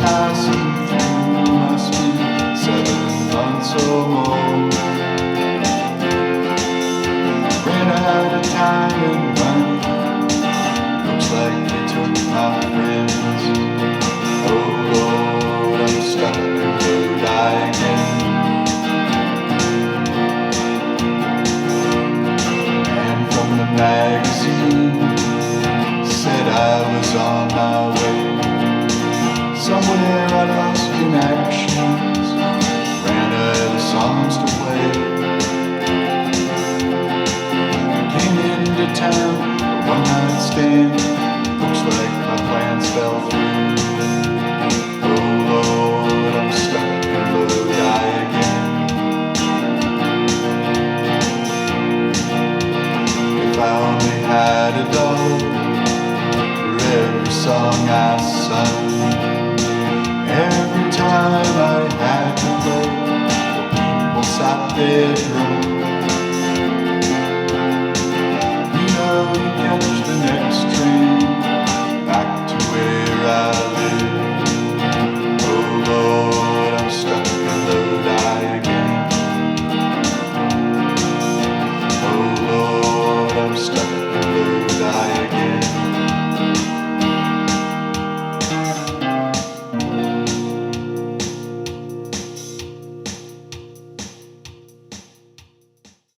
passing through must be 7 months or more. Ran out of time and money. Looks like they took my friends. Oh Lord, I'm stuck in Lodi again. And from the magazine said I was on my way. Somewhere I lost connections, ran out of songs to play. Came into town, a one-night stand. Looks like my plans fell through. Oh Lord, I'm stuck in Lodi again. If I only had $1 for every song I sung, every time I had to play, the people sat there drunk.